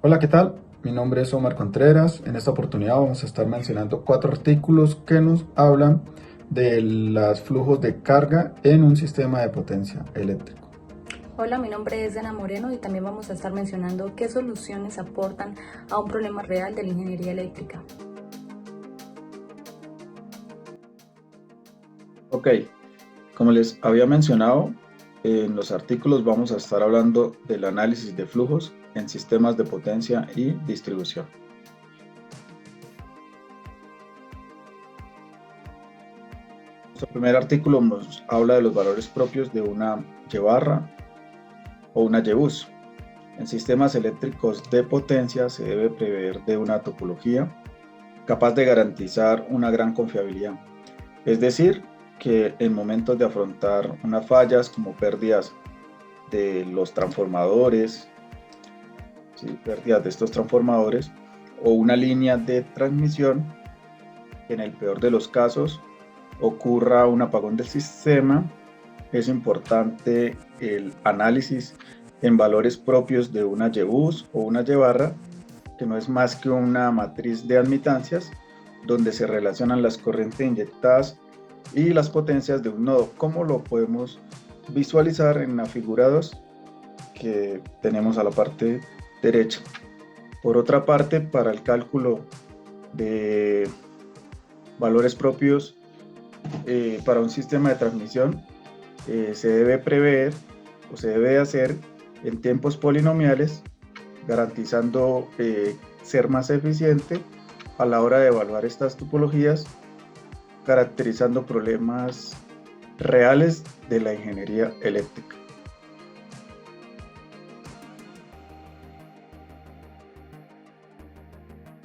Hola, ¿qué tal? Mi nombre es Omar Contreras. En esta oportunidad vamos a estar mencionando cuatro artículos que nos hablan de los flujos de carga en un sistema de potencia eléctrico. Hola, mi nombre es Dana Moreno y también vamos a estar mencionando qué soluciones aportan a un problema real de la ingeniería eléctrica. Ok, como les había mencionado, en los artículos vamos a estar hablando del análisis de flujos en sistemas de potencia y distribución. Nuestro primer artículo nos habla de los valores propios de una Y-barra o una Y-bus. En sistemas eléctricos de potencia se debe prever de una topología capaz de garantizar una gran confiabilidad. Es decir, que en momentos de afrontar unas fallas como pérdidas de los transformadores, ¿sí? Pérdidas de estos transformadores o una línea de transmisión, que en el peor de los casos ocurra un apagón del sistema, es importante el análisis en valores propios de una Y-bus o una Y-barra, que no es más que una matriz de admitancias donde se relacionan las corrientes inyectadas y las potencias de un nodo, como lo podemos visualizar en la figura 2 que tenemos a la parte derecha. Por otra parte, para el cálculo de valores propios para un sistema de transmisión, se debe prever o se debe hacer en tiempos polinomiales, garantizando ser más eficiente a la hora de evaluar estas topologías, caracterizando problemas reales de la ingeniería eléctrica.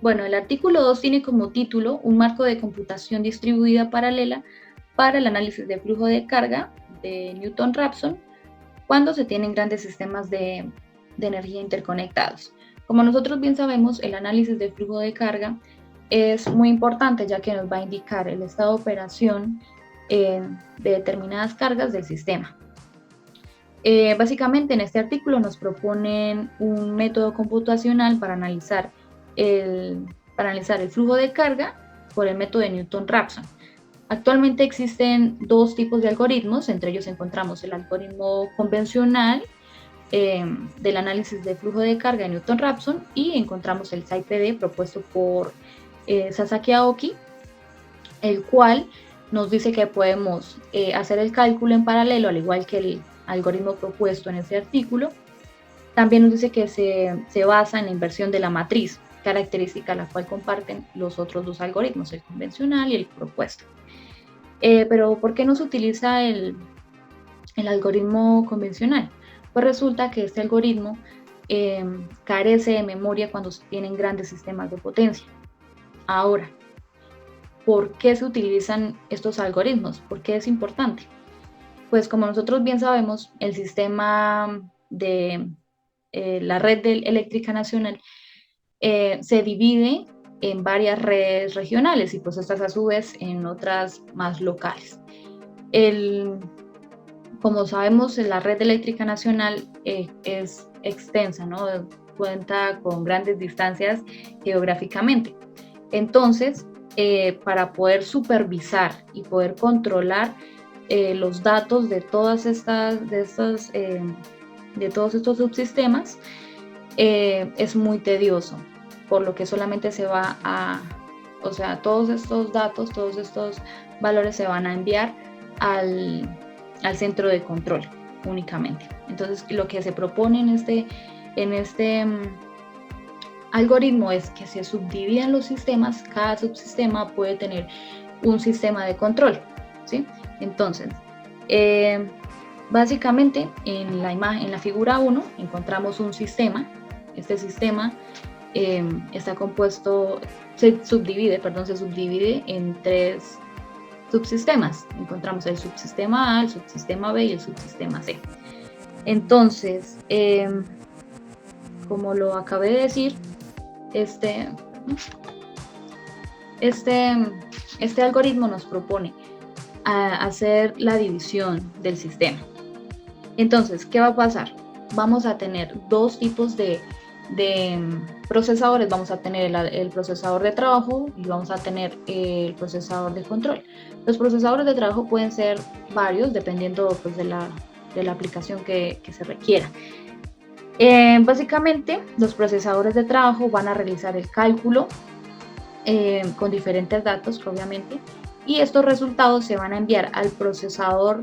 Bueno, el artículo 2 tiene como título un marco de computación distribuida paralela para el análisis de flujo de carga de Newton-Raphson cuando se tienen grandes sistemas de energía interconectados. Como nosotros bien sabemos, el análisis de flujo de carga es muy importante ya que nos va a indicar el estado de operación de determinadas cargas del sistema. Básicamente en este artículo nos proponen un método computacional para analizar el flujo de carga por el método de Newton-Raphson. Actualmente existen dos tipos de algoritmos, entre ellos encontramos el algoritmo convencional del análisis de flujo de carga de Newton-Raphson y encontramos el SciPD propuesto por Sasaki Aoki, el cual nos dice que podemos hacer el cálculo en paralelo, al igual que el algoritmo propuesto en ese artículo. También nos dice que se basa en la inversión de la matriz, característica la cual comparten los otros dos algoritmos, el convencional y el propuesto. Pero ¿por qué no se utiliza el algoritmo convencional? Pues resulta que este algoritmo carece de memoria cuando se tienen grandes sistemas de potencia. Ahora, ¿por qué se utilizan estos algoritmos? ¿Por qué es importante? Pues como nosotros bien sabemos, el sistema de la red eléctrica nacional se divide en varias redes regionales y pues estas a su vez en otras más locales. Como sabemos, la red eléctrica nacional es extensa, ¿no? Cuenta con grandes distancias geográficamente. Entonces, para poder supervisar y poder controlar los datos de de todos estos subsistemas, es muy tedioso, por lo que solamente o sea, todos estos datos, todos estos valores se van a enviar al centro de control únicamente. Entonces, lo que se propone en este algoritmo es que se subdividan los sistemas, cada subsistema puede tener un sistema de control, ¿sí? Entonces, básicamente en la figura 1 encontramos un sistema. Este sistema está compuesto, se subdivide en tres subsistemas. Encontramos el subsistema A, el subsistema B y el subsistema C. Entonces, como lo acabé de decir, este, este algoritmo nos propone hacer la división del sistema. Entonces, ¿qué va a pasar? Vamos a tener dos tipos de procesadores vamos a tener el procesador de trabajo y vamos a tener el procesador de control. Los procesadores de trabajo pueden ser varios dependiendo pues, de la aplicación que se requiera. Básicamente, los procesadores de trabajo van a realizar el cálculo con diferentes datos, obviamente, y estos resultados se van a enviar al procesador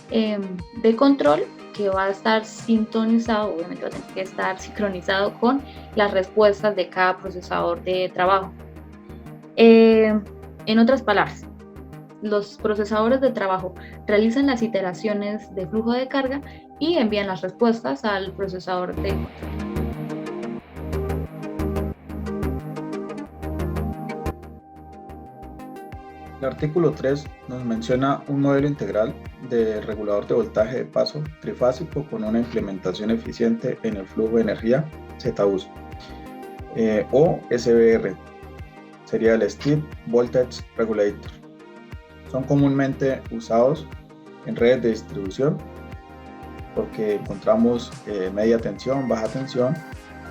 de control, que va a estar sintonizado, obviamente va a tener que estar sincronizado con las respuestas de cada procesador de trabajo. En otras palabras, los procesadores de trabajo realizan las iteraciones de flujo de carga y envían las respuestas al procesador de control. El artículo 3 nos menciona un modelo integral de regulador de voltaje de paso trifásico con una implementación eficiente en el flujo de energía ZUS o SVR, sería el Step Voltage Regulator. Son comúnmente usados en redes de distribución porque encontramos media tensión, baja tensión,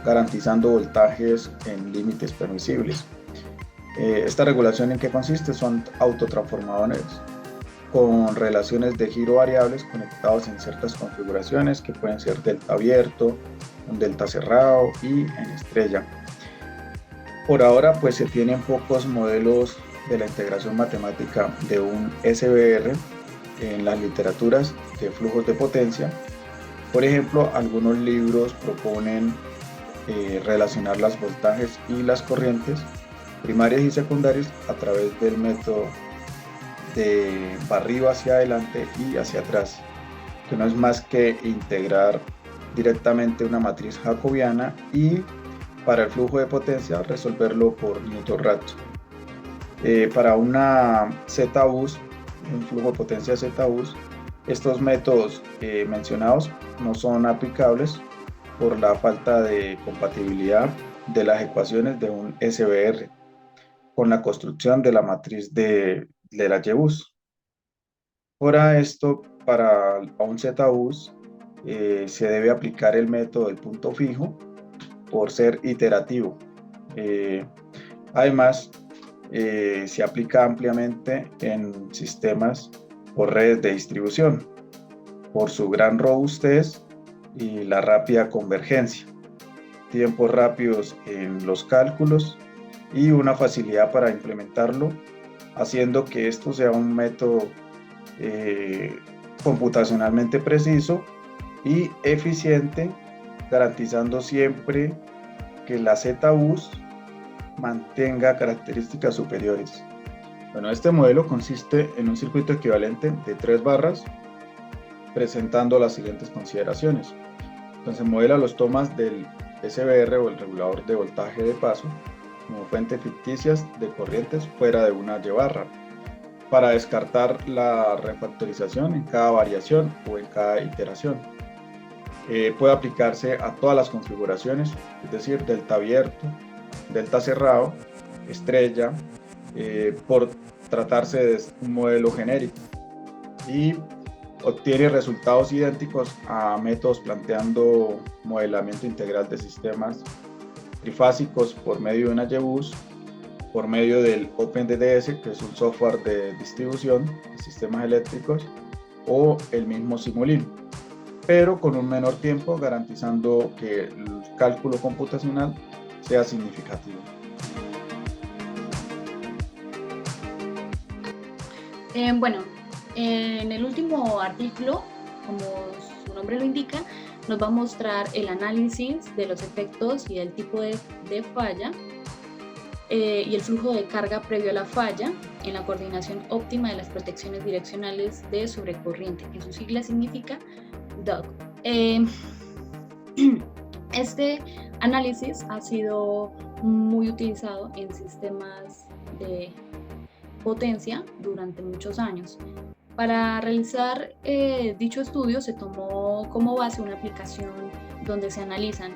garantizando voltajes en límites permisibles. Esta regulación, ¿en qué consiste? Son autotransformadores con relaciones de giro variables conectados en ciertas configuraciones que pueden ser delta abierto, un delta cerrado y en estrella. Por ahora pues se tienen pocos modelos de la integración matemática de un SVR en las literaturas de flujos de potencia. Por ejemplo, algunos libros proponen relacionar los voltajes y las corrientes primarias y secundarias a través del método de barrido hacia adelante y hacia atrás, que no es más que integrar directamente una matriz jacobiana y para el flujo de potencia resolverlo por Newton-Raphson. Para una ZUS, un flujo de potencia ZUS, estos métodos mencionados no son aplicables por la falta de compatibilidad de las ecuaciones de un SVR con la construcción de la matriz de la YBUS. Para esto, para un ZUS, se debe aplicar el método del punto fijo por ser iterativo. Además, se aplica ampliamente en sistemas o redes de distribución por su gran robustez y la rápida convergencia, tiempos rápidos en los cálculos y una facilidad para implementarlo, haciendo que esto sea un método computacionalmente preciso y eficiente, garantizando siempre que la ZUS mantenga características superiores. Bueno, este modelo consiste en un circuito equivalente de 3 barras, presentando las siguientes consideraciones. Entonces modela los tomas del SVR o el regulador de voltaje de paso como fuentes ficticias de corrientes fuera de una Y-barra, para descartar la refactorización en cada variación o en cada iteración. Puede aplicarse a todas las configuraciones, es decir, delta abierto, delta cerrado, estrella, por tratarse de un modelo genérico, y obtiene resultados idénticos a métodos planteando modelamiento integral de sistemas trifásicos por medio de una YBUS, por medio del OpenDDS, que es un software de distribución de sistemas eléctricos, o el mismo Simulink, pero con un menor tiempo, garantizando que el cálculo computacional sea significativo. Bueno, en el último artículo, como su nombre lo indica, nos va a mostrar el análisis de los efectos y el tipo de falla y el flujo de carga previo a la falla en la coordinación óptima de las protecciones direccionales de sobrecorriente, que su sigla significa DOC. Este análisis ha sido muy utilizado en sistemas de potencia durante muchos años. Para realizar dicho estudio se tomó como base una aplicación donde se analizan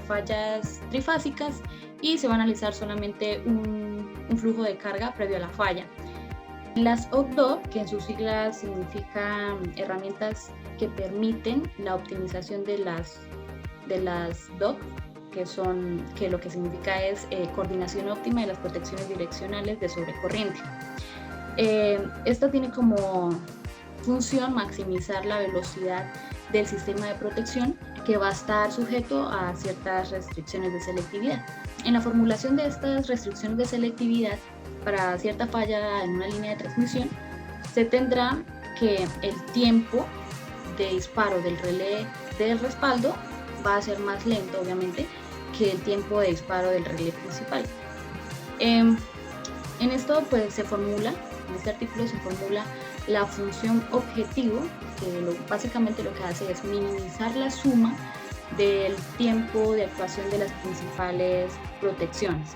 fallas trifásicas y se va a analizar solamente un flujo de carga previo a la falla. Las OCDO, que en sus siglas significan herramientas que permiten la optimización de las DOC, que lo que significa es coordinación óptima de las protecciones direccionales de sobrecorriente. Esta tiene como función maximizar la velocidad del sistema de protección, que va a estar sujeto a ciertas restricciones de selectividad. En la formulación de estas restricciones de selectividad para cierta falla en una línea de transmisión, se tendrá que el tiempo de disparo del relé del respaldo va a ser más lento, obviamente, que el tiempo de disparo del relé principal. En esto, pues, en este artículo se formula la función objetivo, que básicamente lo que hace es minimizar la suma del tiempo de actuación de las principales protecciones.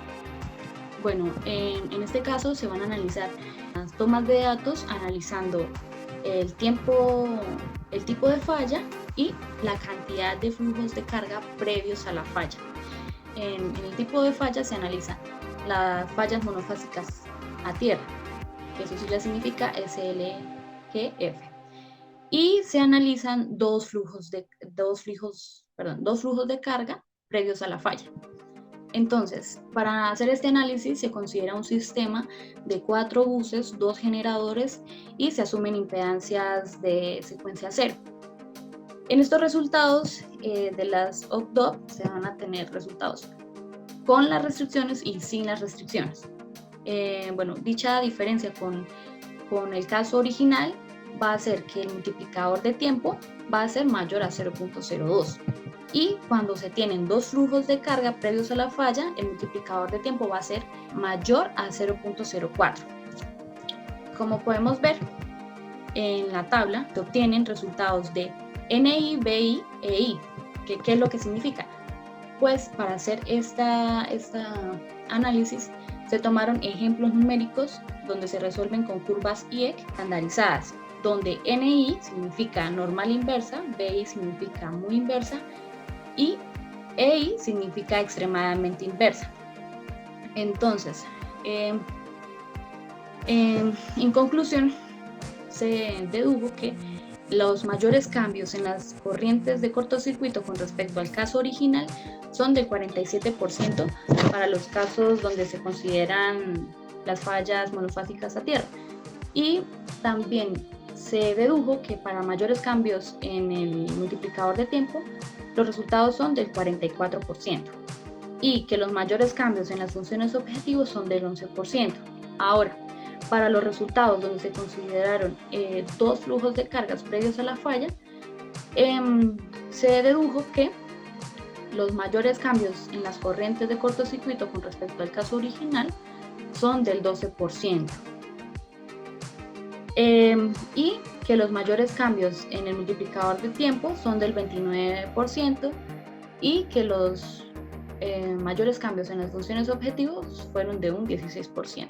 Bueno, en este caso se van a analizar las tomas de datos analizando el tipo de falla y la cantidad de flujos de carga previos a la falla. En el tipo de falla se analizan las fallas monofásicas a tierra, que eso sí ya significa SLGF, y se analizan dos flujos de carga previos a la falla. Entonces, para hacer este análisis se considera un sistema de 4 buses, 2 generadores, y se asumen impedancias de secuencia cero. En estos resultados de las OCDOP se van a tener resultados con las restricciones y sin las restricciones. Bueno, dicha diferencia con el caso original va a hacer que el multiplicador de tiempo va a ser mayor a 0.02. Y cuando se tienen dos flujos de carga previos a la falla, el multiplicador de tiempo va a ser mayor a 0.04. Como podemos ver en la tabla, se obtienen resultados de NI, BI e I. ¿Qué es lo que significa? Pues para hacer esta análisis se tomaron ejemplos numéricos donde se resuelven con curvas IEC estandarizadas, donde NI significa normal inversa, BI significa muy inversa y EI significa extremadamente inversa. Entonces, en conclusión, se dedujo que los mayores cambios en las corrientes de cortocircuito con respecto al caso original son del 47% para los casos donde se consideran las fallas monofásicas a tierra. Y también se dedujo que para mayores cambios en el multiplicador de tiempo, los resultados son del 44%, y que los mayores cambios en las funciones objetivos son del 11%. Ahora, para los resultados donde se consideraron dos flujos de cargas previos a la falla, se dedujo que los mayores cambios en las corrientes de cortocircuito con respecto al caso original son del 12%. Y que los mayores cambios en el multiplicador de tiempo son del 29%, y que los mayores cambios en las funciones objetivos fueron de un 16%.